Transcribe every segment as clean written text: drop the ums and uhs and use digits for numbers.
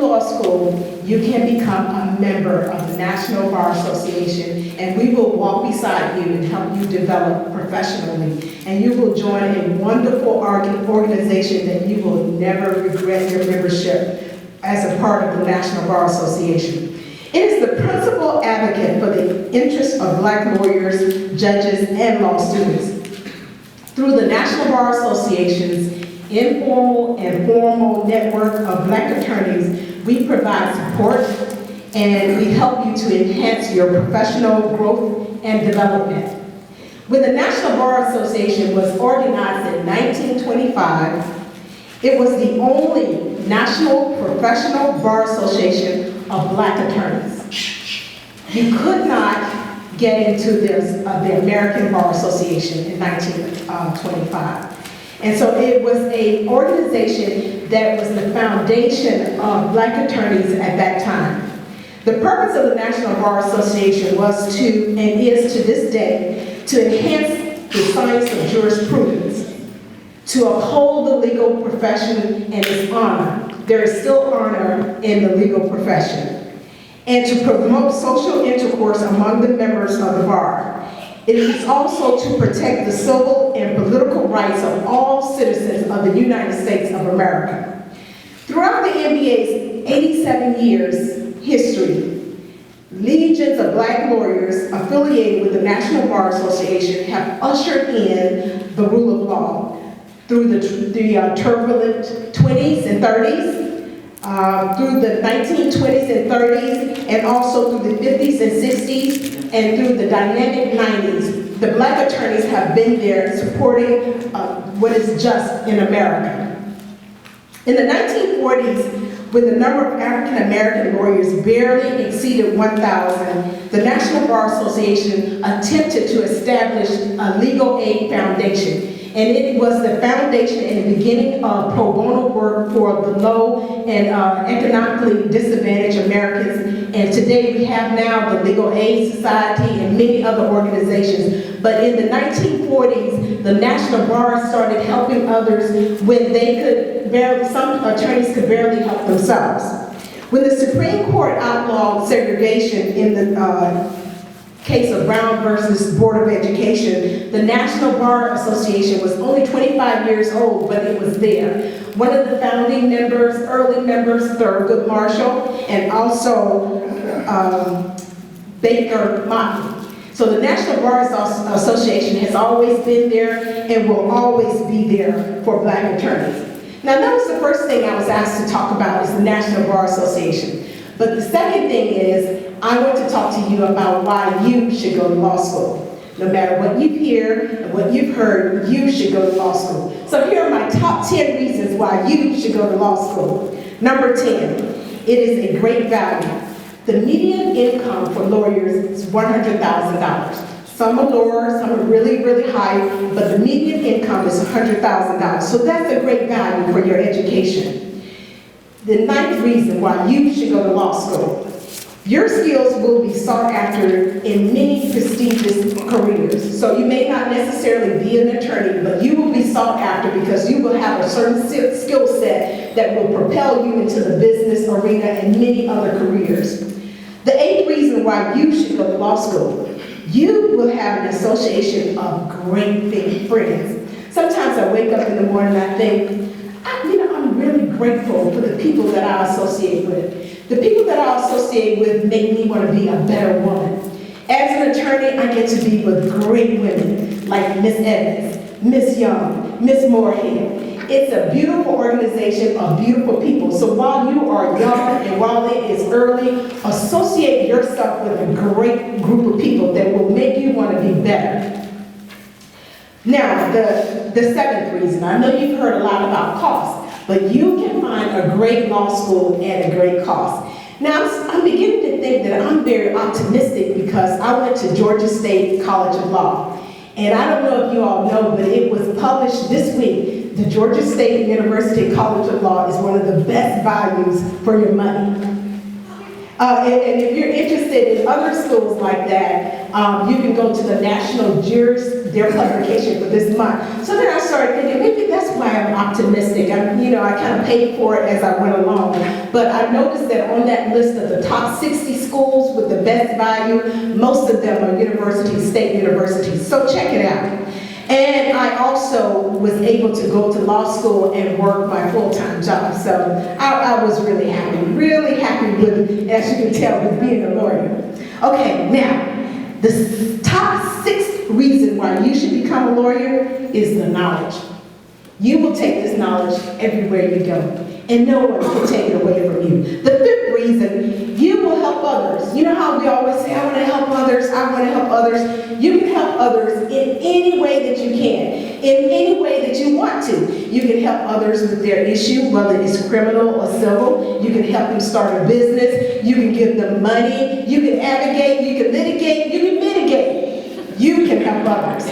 law school, you can become a member of the National Bar Association, and we will walk beside you and help you develop professionally. And you will join a wonderful organization that you will never regret your membership as a part of the National Bar Association. It is the principal advocate for the interests of Black lawyers, judges, and law students. Through the National Bar Association's informal and formal network of Black attorneys, we provide support and we help you to enhance your professional growth and development. When the National Bar Association was organized in 1925, it was the only national professional bar association of Black attorneys. You could not get into the American Bar Association in 1925. And so it was an organization that was the foundation of Black attorneys at that time. The purpose of the National Bar Association was to, and is to this day, to enhance the science of jurisprudence, to uphold the legal profession and its honor. There is still honor in the legal profession. And to promote social intercourse among the members of the bar. It is also to protect the civil and political rights of all citizens of the United States of America. Throughout the NBA's 87 years history, legions of Black lawyers affiliated with the National Bar Association have ushered in the rule of law through the turbulent 20s and 30s, through the 1920s and 30s, and also through the 50s and 60s, and through the dynamic 90s. The Black attorneys have been there supporting what is just in America. In the 1940s, when the number of African American lawyers barely exceeded 1,000, the National Bar Association attempted to establish a legal aid foundation. And it was the foundation in the beginning of pro bono work for the low and economically disadvantaged Americans. And today we have now the Legal Aid Society and many other organizations. But in the 1940s, the National Bar started helping others when they could barely, some attorneys could barely help themselves. When the Supreme Court outlawed segregation in the case of Brown versus Board of Education, the National Bar Association was only 25 years old, but it was there. One of the founding members, early members, Thurgood Marshall, and also Baker Motley. So the National Bar Association has always been there and will always be there for Black attorneys. Now that was the first thing I was asked to talk about is the National Bar Association. But the second thing is, I want to talk to you about why you should go to law school. No matter what you hear and what you've heard, you should go to law school. So here are my top 10 reasons why you should go to law school. Number 10, it is a great value. The median income for lawyers is $100,000. Some are lower, some are really, really high, but the median income is $100,000. So that's a great value for your education. The ninth reason why you should go to law school. Your skills will be sought after in many prestigious careers. So you may not necessarily be an attorney, but you will be sought after because you will have a certain skill set that will propel you into the business arena and many other careers. The eighth reason why you should go to law school. You will have an association of great friends. Sometimes I wake up in the morning and I think, I'm really grateful for the people that I associate with. The people that I associate with make me want to be a better woman. As an attorney, I get to be with great women like Miss Evans, Miss Young, Miss Moorhead. It's a beautiful organization of beautiful people. So while you are young and while it is early, associate yourself with a great group of people that will make you want to be better. Now, the seventh reason, I know you've heard a lot about cost, but you can find a great law school at a great cost. Now, I'm beginning to think that I'm very optimistic because I went to Georgia State College of Law. And I don't know if you all know, but it was published this week. The Georgia State University College of Law is one of the best values for your money. And if you're interested in other schools like that, you can go to the National Jurors, their publication for this month. So then I started thinking, maybe that's why I'm optimistic. I kind of paid for it as I went along. But I noticed that on that list of the top 60 schools with the best value, most of them are universities, state universities. So check it out. And I also was able to go to law school and work my full-time job. So I was really happy with, as you can tell, with being a lawyer. Okay, now, the top 6 reason why you should become a lawyer is the knowledge. You will take this knowledge everywhere you go, and no one can take it away from you. The 5th reason, you will help others. You know how we always say, I want to help others, I want to help others. You can help others in any way that you can, in any way that you want to. You can help others with their issue, whether it's criminal or civil. You can help them start a business. You can give them money. You can advocate, you can litigate, you can mitigate. You can help others.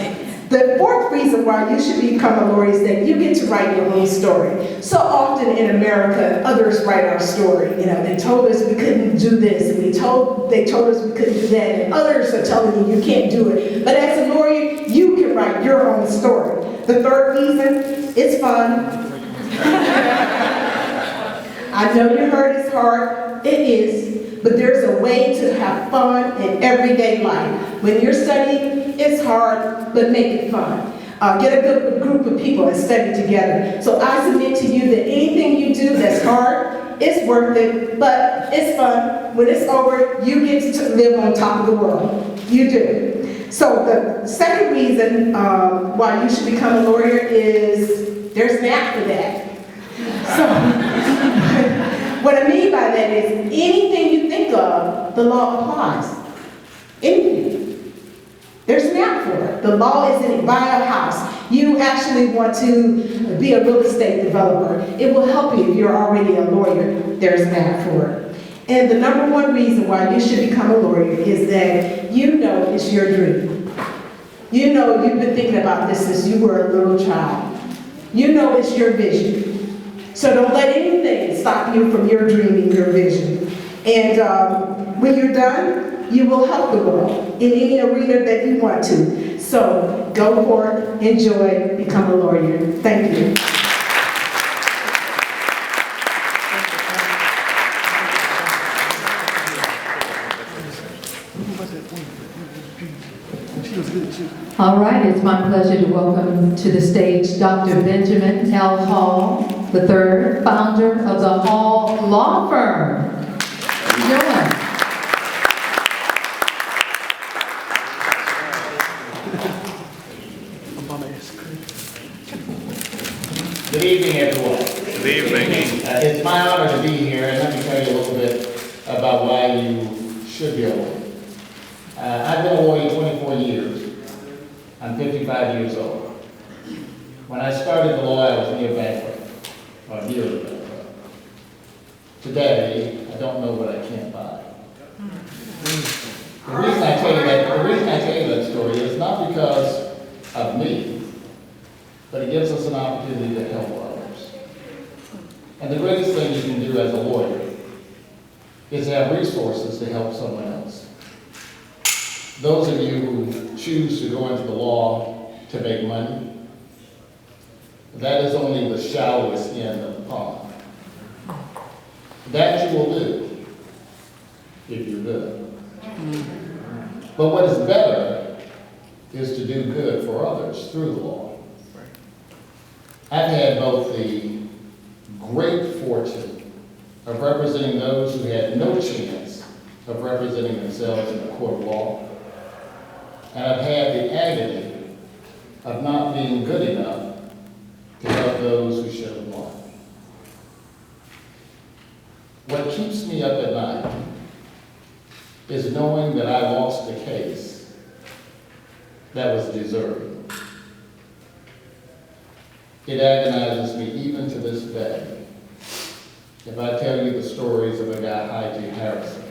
The 4th reason why you should become a lawyer is that you get to write your own story. So often in America, others write our story. They told us we couldn't do this, and they told us we couldn't do that, and others are telling you can't do it. But as a lawyer, you can write your own story. The 3rd reason, it's fun. I know you heard it's hard. It is. But there's a way to have fun in everyday life. When you're studying, it's hard, but make it fun. Get a good group of people and study together. So I submit to you that anything you do that's hard, it's worth it, but it's fun. When it's over, you get to live on top of the world. You do. So the 2nd reason why you should become a lawyer is there's an app for that. So what I mean by that is anything you think of, the law applies. Anything. There's an app for it. The law is in it. Buy a house. You actually want to be a real estate developer. It will help you if you're already a lawyer. There's an app for it. And the number 1 reason why you should become a lawyer is that you know it's your dream. You know you've been thinking about this since you were a little child. You know it's your vision. So don't let anything stop you from your dream and your vision. And when you're done, you will help the world in any arena that you want to. So go forth, enjoy, become a lawyer. Thank you. All right, it's my pleasure to welcome to the stage Dr. Benjamin L. Hall III, founder of the Hall Law Firm. How you doing? Good evening, everyone. Good evening. It's my honor to be here, and let me tell you a little bit about why you should be a lawyer. I've been a lawyer 24 years. I'm 55 years old. When I started the law, I was nearly bankrupt. Today, I don't know what I can't buy. The reason I tell you that story is not because of me, but it gives us an opportunity to help others. And the greatest thing you can do as a lawyer is have resources to help someone else. Those of you who choose to go into the law to make money, that is only the shallowest end of the pond. That you will do if you're good. But what is better is to do good for others through the law. I've had both the great fortune of representing those who had no chance of representing themselves in a court of law, and I've had the agony of not being good enough to help those who should have won. What keeps me up at night is knowing that I lost a case that was deserving. It agonizes me even to this day if I tell you the stories of a guy, Hygie Harrison.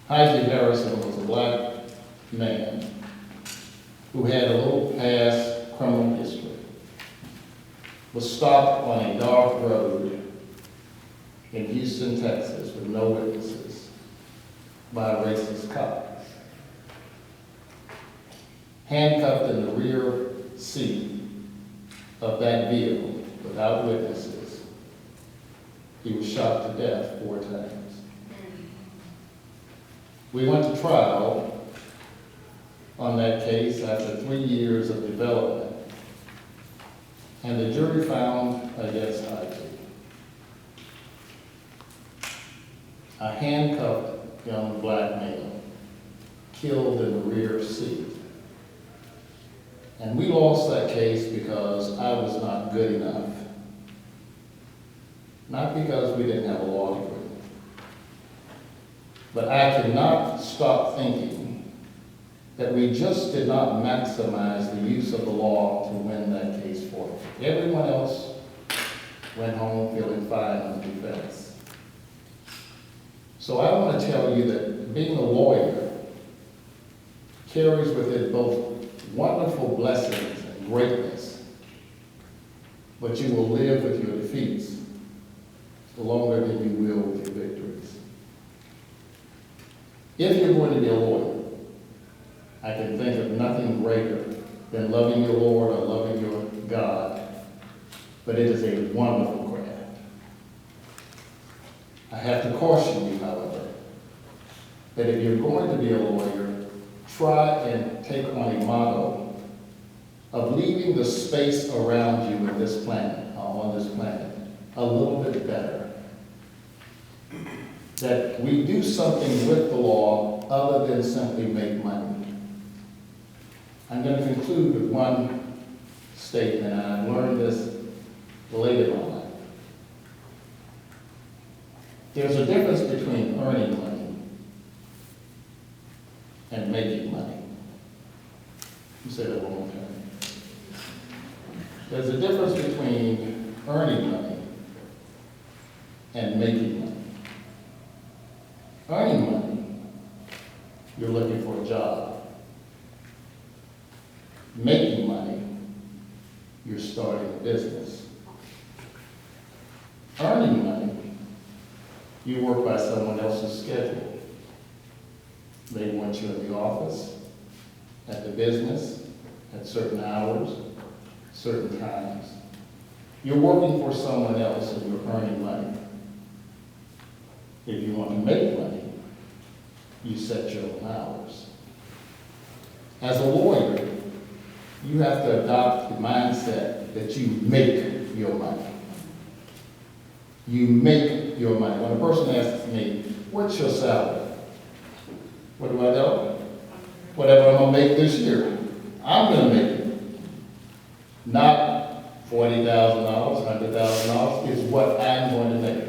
Hygie Harrison was a black man who had a little past criminal history, was stopped on a dark road in Houston, Texas, with no witnesses by a racist cop. handcuffed in the rear seat of that vehicle without witnesses. He was shot to death 4 times. We went to trial on that case after 3 years of development, and the jury found against IT. A handcuffed young black male killed in the rear seat. And we lost that case because I was not good enough. Not because we didn't have a law degree. But I cannot stop thinking that we just did not maximize the use of the law to win that case for us. Everyone else went home feeling fine on defense. So I want to tell you that being a lawyer carries with it both wonderful blessings and greatness, but you will live with your defeats longer than you will with your victories. If you're going to be a lawyer, I can think of nothing greater than loving your Lord or loving your God, but it is a wonderful craft. I have to caution you, however, that if you're going to be a lawyer, try and take on a motto of leaving the space around you in this planet, on this planet, a little bit better. That we do something with the law other than simply make money. I'm going to conclude with one statement, and I've learned this late in my life. There's a difference between earning money and making money. You say that one more time. There's a difference between earning money and making money. Earning money, you're looking for a job. Making money, you're starting a business. Earning money, you work by someone else's schedule. They want you in the office, at the business, at certain hours, certain times. You're working for someone else and you're earning money. If you want to make money, you set your own hours. As a lawyer, you have to adopt the mindset that you make your money. You make your money. When a person asks me, what's your salary? What do I know? Whatever I'm going to make this year, I'm going to make it. Not $40,000, $100,000 is what I'm going to make.